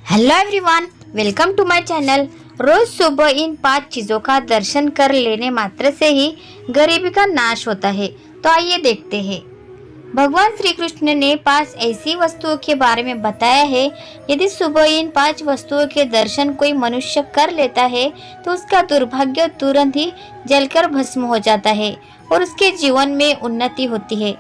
Hello everyone, welcome to my channel. रोज सुबह इन 5 चीज़ों का दर्शन कर लेने मात्र से ही गरीबी का नाश होता है। तो आइए देखते हैं। भगवान श्री कृष्ण ने 5 ऐसी वस्तुओं के बारे में बताया है। यदि सुबह इन 5 वस्तुओं के दर्शन कोई मनुष्य कर लेता है तो उसका दुर्भाग्य तुरंत ही जलकर भस्म हो जाता है और उसके जीवन में उन्नति होती है।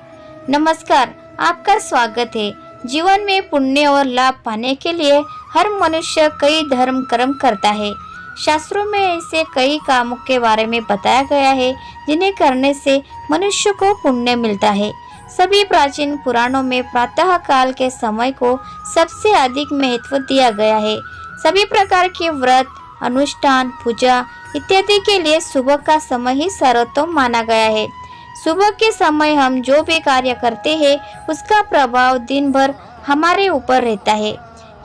नमस्कार, आपका स्वागत है। जीवन में पुण्य और लाभ पाने के लिए हर मनुष्य कई धर्म कर्म करता है। शास्त्रों में ऐसे कई कामों के बारे में बताया गया है जिन्हें करने से मनुष्य को पुण्य मिलता है। सभी प्राचीन पुराणों में प्रातः काल के समय को सबसे अधिक महत्व दिया गया है। सभी प्रकार के व्रत, अनुष्ठान, पूजा इत्यादि के लिए सुबह का समय ही सर्वोत्तम माना गया है। सुबह के समय हम जो भी कार्य करते हैं उसका प्रभाव दिन भर हमारे ऊपर रहता है।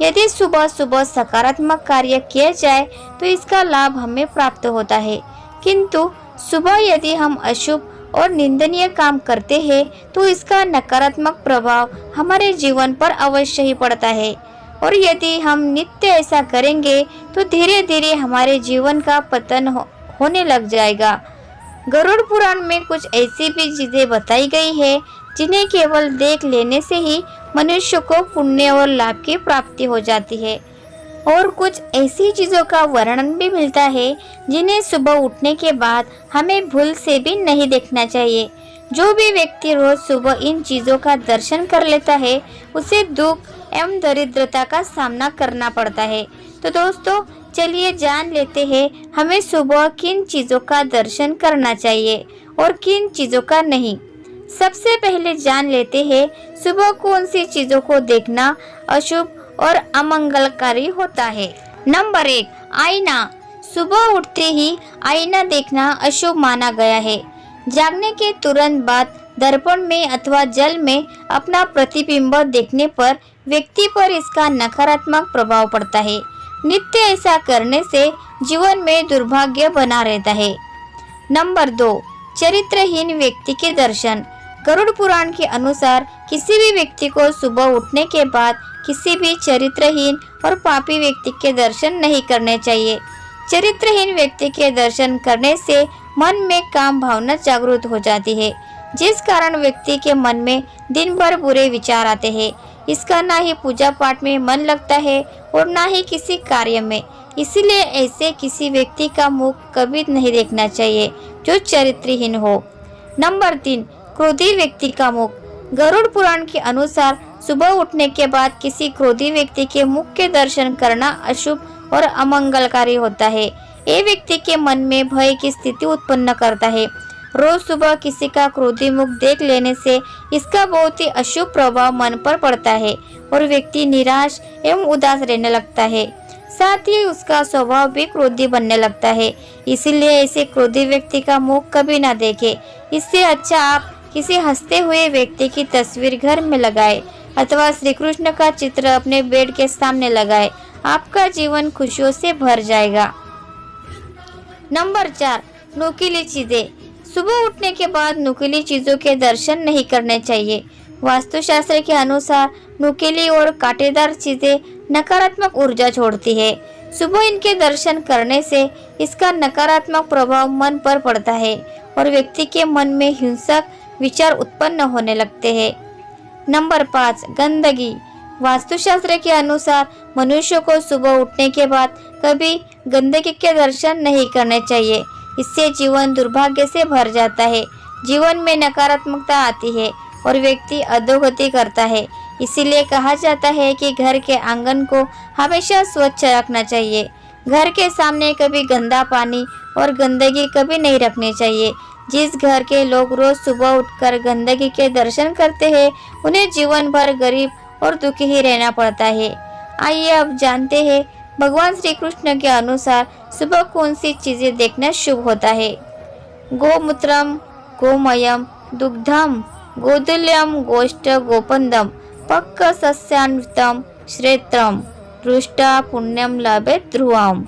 यदि सुबह सुबह सकारात्मक कार्य किया जाए तो इसका लाभ हमें प्राप्त होता है, किंतु सुबह यदि हम अशुभ और निंदनीय काम करते हैं तो इसका नकारात्मक प्रभाव हमारे जीवन पर अवश्य ही पड़ता है। और यदि हम नित्य ऐसा करेंगे तो धीरे धीरे हमारे जीवन का पतन होने लग जाएगा। गरुड़ पुराण में कुछ ऐसी भी चीजें बताई गई है जिन्हें केवल देख लेने से ही मनुष्य को पुण्य और लाभ की प्राप्ति हो जाती है, और कुछ ऐसी चीजों का वर्णन भी मिलता है जिन्हें सुबह उठने के बाद हमें भूल से भी नहीं देखना चाहिए। जो भी व्यक्ति रोज सुबह इन चीजों का दर्शन कर लेता है उसे दुख एवं दरिद्रता का सामना करना पड़ता है। तो दोस्तों, चलिए जान लेते हैं हमें सुबह किन चीज़ों का दर्शन करना चाहिए और किन चीज़ों का नहीं। सबसे पहले जान लेते हैं सुबह कौन सी चीज़ों को देखना अशुभ और अमंगलकारी होता है। नंबर 1, आईना। सुबह उठते ही आईना देखना अशुभ माना गया है। जागने के तुरंत बाद दर्पण में अथवा जल में अपना प्रतिबिंब देखने पर व्यक्ति पर इसका नकारात्मक प्रभाव पड़ता है। नित्य ऐसा करने से जीवन में दुर्भाग्य बना रहता है। नंबर 2, चरित्रहीन व्यक्ति के दर्शन। गरुड़ पुराण के अनुसार किसी भी व्यक्ति को सुबह उठने के बाद किसी भी चरित्रहीन और पापी व्यक्ति के दर्शन नहीं करने चाहिए। चरित्रहीन व्यक्ति के दर्शन करने से मन में काम भावना जागृत हो जाती है, जिस कारण व्यक्ति के मन में दिन भर बुरे विचार आते हैं। इसका ना ही पूजा पाठ में मन लगता है और ना ही किसी कार्य में। इसीलिए ऐसे किसी व्यक्ति का मुख कभी नहीं देखना चाहिए जो चरित्रहीन हो। नंबर 3, क्रोधी व्यक्ति का मुख। गरुड़ पुराण के अनुसार सुबह उठने के बाद किसी क्रोधी व्यक्ति के मुख के दर्शन करना अशुभ और अमंगलकारी होता है। ये व्यक्ति के मन में भय की स्थिति उत्पन्न करता है। रोज सुबह किसी का क्रोधी मुख देख लेने से इसका बहुत ही अशुभ प्रभाव मन पर पड़ता है और व्यक्ति निराश एवं उदास रहने लगता है। साथ ही उसका स्वभाव भी क्रोधी बनने लगता है। इसीलिए ऐसे क्रोधी व्यक्ति का मुख कभी ना देखे। इससे अच्छा आप किसी हंसते हुए व्यक्ति की तस्वीर घर में लगाए अथवा श्री कृष्ण का चित्र अपने बेड के सामने लगाए। आपका जीवन खुशियों से भर जाएगा। नंबर 4, नुकीली चीजें। सुबह उठने के बाद नुकीली चीजों के दर्शन नहीं करने चाहिए। वास्तुशास्त्र के अनुसार नुकीली और कांटेदार चीजें नकारात्मक ऊर्जा छोड़ती है। सुबह इनके दर्शन करने से इसका नकारात्मक प्रभाव मन पर पड़ता है और व्यक्ति के मन में हिंसक विचार उत्पन्न होने लगते हैं। नंबर 5, गंदगी। वास्तुशास्त्र के अनुसार मनुष्य को सुबह उठने के बाद कभी गंदगी के दर्शन नहीं करने चाहिए। इससे जीवन दुर्भाग्य से भर जाता है, जीवन में नकारात्मकता आती है और व्यक्ति अधोगति करता है। इसीलिए कहा जाता है कि घर के आंगन को हमेशा स्वच्छ रखना चाहिए। घर के सामने कभी गंदा पानी और गंदगी कभी नहीं रखनी चाहिए। जिस घर के लोग रोज सुबह उठकर गंदगी के दर्शन करते हैं उन्हें जीवन भर गरीब और दुखी ही रहना पड़ता है। आइए अब जानते हैं भगवान श्री कृष्ण के अनुसार सुबह कौन सी चीजें देखना शुभ होता है। गोमूत्रम, गोमयम, दुग्धम, गोधुल्यम, गोष्ठ, गोपंदम, पक्क सस्यान्वितम, श्रेत्रम, दृष्टा पुण्यम लभेत ध्रुवम।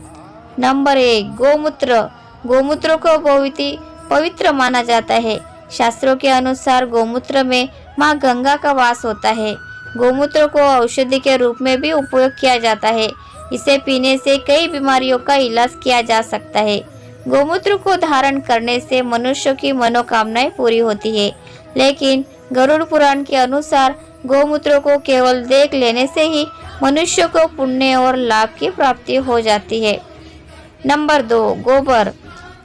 नंबर 1, गोमूत्र। गोमूत्र को बहुत ही पवित्र माना जाता है। शास्त्रों के अनुसार गोमूत्र में माँ गंगा का वास होता है। गोमूत्र को औषधि के रूप में भी उपयोग किया जाता है। इसे पीने से कई बीमारियों का इलाज किया जा सकता है। गोमूत्र को धारण करने से मनुष्य की मनोकामनाएं पूरी होती है, लेकिन गरुड़ पुराण के अनुसार गोमूत्र को केवल देख लेने से ही मनुष्य को पुण्य और लाभ की प्राप्ति हो जाती है। नंबर 2, गोबर।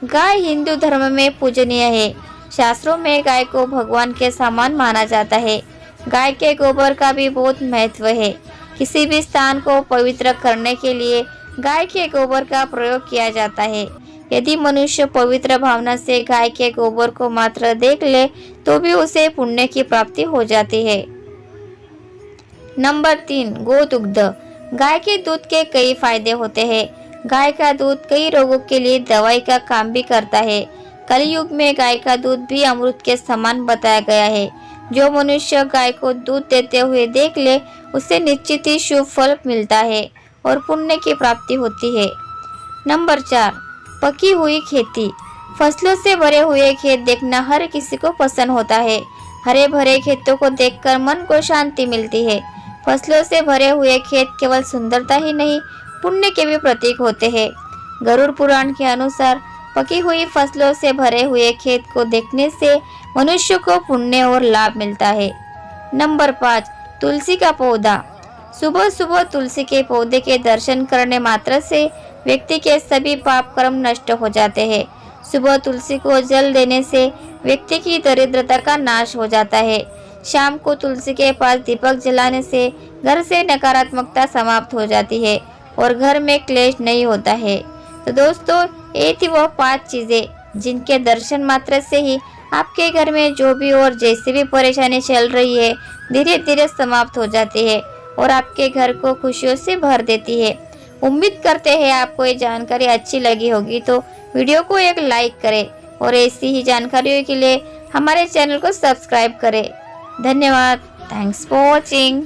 गाय हिंदू धर्म में पूजनीय है। शास्त्रों में गाय को भगवान के समान माना जाता है। गाय के गोबर का भी बहुत महत्व है। किसी भी स्थान को पवित्र करने के लिए गाय के गोबर का प्रयोग किया जाता है। यदि मनुष्य पवित्र भावना से गाय के गोबर को मात्र देख ले तो भी उसे पुण्य की प्राप्ति हो जाती है। नंबर 3, गोदुग्ध। गाय के दूध के कई फायदे होते हैं। गाय का दूध कई रोगों के लिए दवाई का काम भी करता है। कलयुग में गाय का दूध भी अमृत के समान बताया गया है। जो मनुष्य गाय को दूध देते हुए देख ले उसे निश्चित ही शुभ फल मिलता है और पुण्य की प्राप्ति होती है। नंबर 4, पकी हुई खेती। फसलों से भरे हुए खेत देखना हर किसी को पसंद होता है। हरे भरे खेतों को देखकर मन को शांति मिलती है। फसलों से भरे हुए खेत केवल सुंदरता ही नहीं, पुण्य के भी प्रतीक होते हैं। गरुड़ पुराण के अनुसार पकी हुई फसलों से भरे हुए खेत को देखने से मनुष्य को पुण्य और लाभ मिलता है। नंबर 5, तुलसी का पौधा। सुबह सुबह तुलसी के पौधे के दर्शन करने मात्र से व्यक्ति के सभी पाप कर्म नष्ट हो जाते हैं। सुबह तुलसी को जल देने से व्यक्ति की दरिद्रता का नाश हो जाता है। शाम को तुलसी के पास दीपक जलाने से घर से नकारात्मकता समाप्त हो जाती है और घर में क्लेश नहीं होता है। तो दोस्तों, ये थी वो 5 चीजें जिनके दर्शन मात्र से ही आपके घर में जो भी और जैसी भी परेशानी चल रही है धीरे धीरे समाप्त हो जाती है और आपके घर को खुशियों से भर देती है। उम्मीद करते हैं आपको ये जानकारी अच्छी लगी होगी, तो वीडियो को एक लाइक करें और ऐसी ही जानकारियों के लिए हमारे चैनल को सब्सक्राइब करें। धन्यवाद। Thanks for watching.